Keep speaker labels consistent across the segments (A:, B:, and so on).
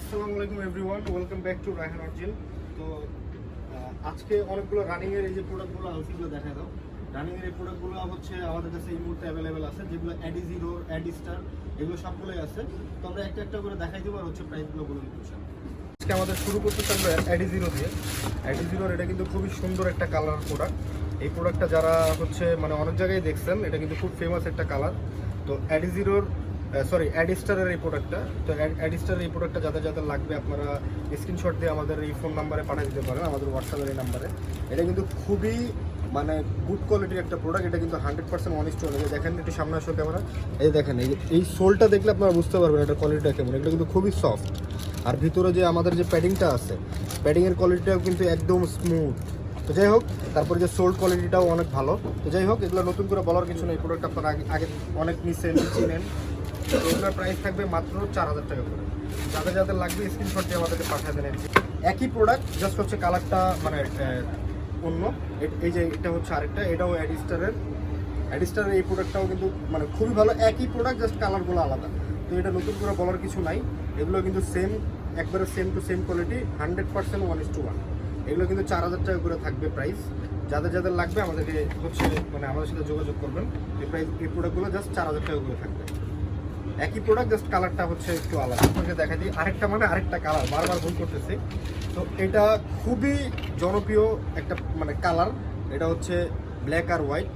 A: আসসালামু আলাইকুম everyone, welcome back to Raihan origin. তো আজকে অনেকগুলো রানিং এর এই যে প্রোডাক্টগুলো আছে সেগুলো দেখা দাও। রানিং এর এই প্রোডাক্টগুলো হচ্ছে আমাদের কাছে এই মুহূর্তে অ্যাভেলেবেল আছে, যেগুলো অ্যাডি জিরো, অ্যাডি স্টার, এগুলো সবগুলোই আছে। তো আমরা একটা একটা করে দেখাই দেবো আর হচ্ছে প্রাইসগুলো বলে দিচ্ছি। আজকে আমাদের শুরু করতে চাইবো অ্যাডি জিরো দিয়ে। অ্যাডি জিরোর এটা কিন্তু খুবই সুন্দর একটা কালার প্রোডাক্ট। এই প্রোডাক্টটা যারা হচ্ছে মানে অনেক জায়গায় দেখছেন, এটা কিন্তু খুব ফেমাস একটা কালার। তো অ্যাডি জিরোর অ্যাডিস্টারের এই প্রোডাক্টটা, তো অ্যাডিস্টারের এই প্রোডাক্টটা যাদের যাদের লাগবে আপনারা স্ক্রিনশট দিয়ে আমাদের এই ফোন নাম্বারে পাঠিয়ে দিতে পারেন, আমাদের হোয়াটসঅ্যাপের এই নাম্বারে। এটা কিন্তু খুবই মানে গুড কোয়ালিটির একটা প্রোডাক্ট। এটা কিন্তু 100% অনেস্ট হয়ে যায়। দেখেন একটু সামনে আসো ক্যামেরা, এই দেখেন এই সোলটা দেখলে আপনারা বুঝতে পারবেন এটা কোয়ালিটিটা কেমন। এটা কিন্তু খুবই সফট, আর ভিতরে যে আমাদের যে প্যাডিংটা আছে, প্যাডিংয়ের কোয়ালিটিটাও কিন্তু একদম স্মুথ। তো যাই হোক, তারপরে যে সোল্ড কোয়ালিটিটাও অনেক ভালো। তো যাই হোক, এগুলো নতুন করে বলার কিছু নেই। প্রোডাক্ট আপনারা আগে অনেক চিনেন। তো এগুলোর প্রাইস থাকবে মাত্র 4000 টাকা করে। যাদের যাদের লাগবে স্ক্রিনশট দিয়ে আমাদেরকে পাঠিয়ে দেন। একই প্রোডাক্ট, জাস্ট হচ্ছে কালারটা মানে অন্য। এই যে এটা হচ্ছে আরেকটা, এটাও অ্যাডিস্টারের এই প্রোডাক্টটাও কিন্তু মানে খুবই ভালো। একই প্রোডাক্ট, জাস্ট কালারগুলো আলাদা। তো এটা নতুন করে বলার কিছু নাই। এগুলো কিন্তু সেম, একবারে সেম টু সেম কোয়ালিটি, 100% 1:1। এগুলো কিন্তু 4000 টাকা করে থাকবে প্রাইস। যাদের যাদের লাগবে আমাদেরকে হচ্ছে মানে আমাদের সাথে যোগাযোগ করবেন। এই প্রোডাক্টগুলো জাস্ট 4000 টাকা করে থাকবে। একই প্রোডাক্ট, জাস্ট কালারটা হচ্ছে একটু আলাদা। আপনাকে দেখা দিই আরেকটা কালার, বারবার ভুল করতেছি। তো এটা খুবই জনপ্রিয় একটা মানে কালার। এটা হচ্ছে ব্ল্যাক আর হোয়াইট।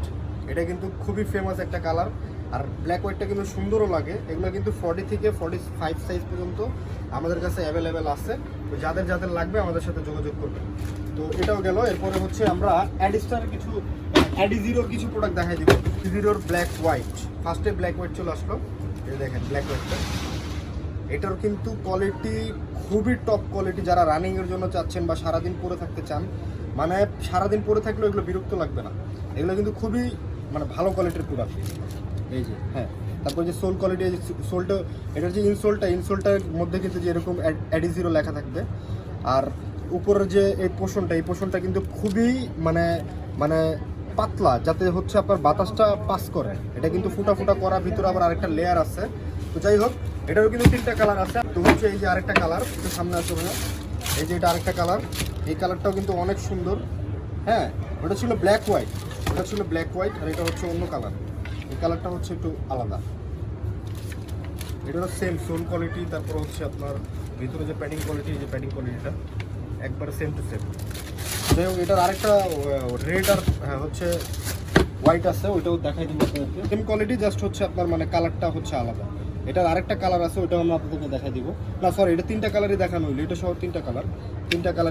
A: এটা কিন্তু খুবই ফেমাস একটা কালার, আর ব্ল্যাক হোয়াইটটা কিন্তু সুন্দরও লাগে। এগুলো কিন্তু 40 থেকে 45 সাইজ পর্যন্ত আমাদের কাছে অ্যাভেলেবেল আছে। তো যাদের যাদের লাগবে আমাদের সাথে যোগাযোগ করবেন। তো এটাও গেল। এরপরে হচ্ছে আমরা অ্যাডি জিরোর কিছু প্রোডাক্ট দেখাই দিব। জিরোর ব্ল্যাক হোয়াইট, ফার্স্টে ব্ল্যাক হোয়াইট চলে আসলো। দেখেন ব্ল্যাক হোয়াইটটা, এটার কিন্তু কোয়ালিটি খুবই টপ কোয়ালিটি। যারা রানিংয়ের জন্য চাচ্ছেন বা সারাদিন পরে থাকতে চান, মানে সারাদিন পরে থাকলেও এগুলো বিরক্ত লাগবে না। এগুলো কিন্তু খুবই মানে ভালো কোয়ালিটির প্রোডাক্ট। এই যে হ্যাঁ, তারপর যে সোল কোয়ালিটি, সোলটা, এটার যে ইনসোলটার মধ্যে কিন্তু যে এরকম অ্যাডি জিরো লেখা থাকবে। আর উপরের যে এই পোর্শনটা কিন্তু খুবই মানে মানে পাতলা, যাতে হচ্ছে আপনার বাতাসটা পাস করে। এটা কিন্তু ফুটা ফুটা করা, ভিতরে আবার আরেকটা লেয়ার আছে। তো যাই হোক, এটারও কিন্তু 3টা কালার আছে। তো হচ্ছে এই যে আরেকটা কালার, একটু সামনে আসবে না, এই যে এটা আরেকটা কালার। এই কালারটাও কিন্তু অনেক সুন্দর। হ্যাঁ, ওটা ছিল ব্ল্যাক হোয়াইট, আর এটা হচ্ছে অন্য কালার। এই কালারটা হচ্ছে একটু আলাদা। এটারও সেম সোল কোয়ালিটি, তারপর হচ্ছে আপনার ভিতরে যে প্যাডিং কোয়ালিটিটা একবারে সেম টু সেম। যাই হোক, এটার আরেকটা রেড আর হচ্ছে হোয়াইট আছে, ওইটাও দেখাই দিব আপনাদেরকে। সেম কোয়ালিটি, জাস্ট হচ্ছে আপনার মানে কালারটা হচ্ছে আলাদা। এটার আরেকটা কালার আছে, ওইটাও আমরা আপনাদেরকে দেখাই দিব। না সরি, এটা 3টা কালারই দেখানো হইলো। এটা সহ 3টা কালার,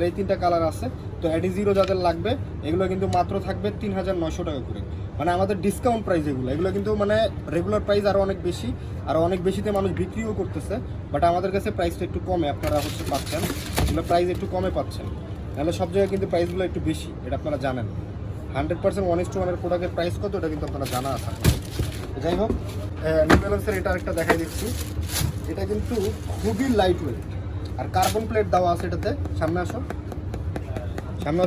A: এই 3টা কালার আছে। তো অ্যাডি জিরো যাদের লাগবে, এগুলো কিন্তু মাত্র থাকবে 3900 টাকা করে। মানে আমাদের ডিসকাউন্ট প্রাইস। এগুলো কিন্তু মানে রেগুলার প্রাইস আরও অনেক বেশি, আর অনেক বেশিতে মানুষ বিক্রিও করতেছে। বাট আমাদের কাছে প্রাইসটা একটু কমে আপনারা হচ্ছে পাচ্ছেন। এগুলো প্রাইস একটু কমে পাচ্ছেন, নাহলে সব জায়গায় কিন্তু প্রাইসগুলো একটু বেশি, এটা আপনারা জানেন। 100% 1:1 প্রোডাক্টের প্রাইস কত, এটা কিন্তু আপনারা জানা আছে। যাই হোক, নিউ ব্যালেন্সের এটা আরেকটা দেখাই দিচ্ছি। এটা কিন্তু খুবই লাইট ওয়েট, আর কার্বন প্লেট দেওয়া আছে এটাতে। সামনে আসো।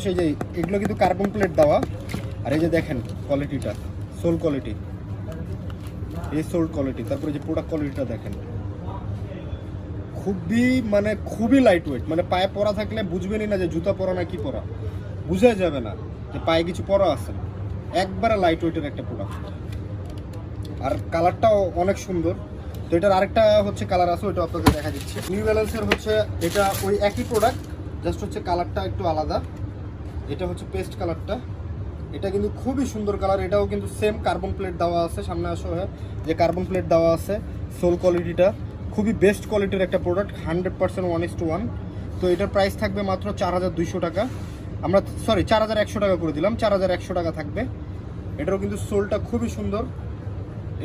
A: এই যে এগুলো কিন্তু কার্বন প্লেট দেওয়া। আর এই যে দেখেন কোয়ালিটিটা, সোল কোয়ালিটি, এই সোল কোয়ালিটি, তারপরে যে প্রোডাক্ট কোয়ালিটিটা দেখেন, খুবই লাইট ওয়েট। মানে পায়ে পরা থাকলে বুঝবেনই না যে জুতা পরা না কি পরা, বুঝা যাবে না যে পায়ে কিছু পরা আছে। একবারে লাইট ওয়েটের একটা প্রোডাক্ট, আর কালারটাও অনেক সুন্দর। তো এটার আরেকটা হচ্ছে কালার আছে, ওইটা আপনাদের দেখা দিচ্ছি। নিউ ব্যালেন্সের হচ্ছে এটা ওই একই প্রোডাক্ট, জাস্ট হচ্ছে কালারটা একটু আলাদা। এটা হচ্ছে পেস্ট কালারটা, এটা কিন্তু খুবই সুন্দর কালার। এটাও কিন্তু সেম কার্বন প্লেট দেওয়া আছে। সামনে আসো, হ্যাঁ, যে কার্বন প্লেট দেওয়া আছে। সোল কোয়ালিটিটা খুবই বেস্ট কোয়ালিটির একটা প্রোডাক্ট, 100% 1:1। তো এটার প্রাইস থাকবে মাত্র 4200 টাকা। আমরা 4100 টাকা করে দিলাম, 4100 টাকা থাকবে। এটারও কিন্তু সোলটা খুবই সুন্দর।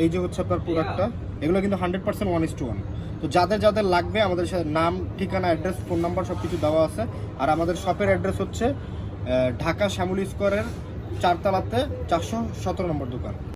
A: এই যে হচ্ছে আপনার প্রোডাক্টটা, এগুলো কিন্তু 100% 1:1। তো যাদের যাদের লাগবে আমাদের সাথে নাম, ঠিকানা, অ্যাড্রেস, ফোন নাম্বার সব কিছু দেওয়া আছে। আর আমাদের শপের অ্যাড্রেস হচ্ছে ঢাকা শ্যামলী স্কোয়ারের 4 তলাতে 417 নম্বর দোকান।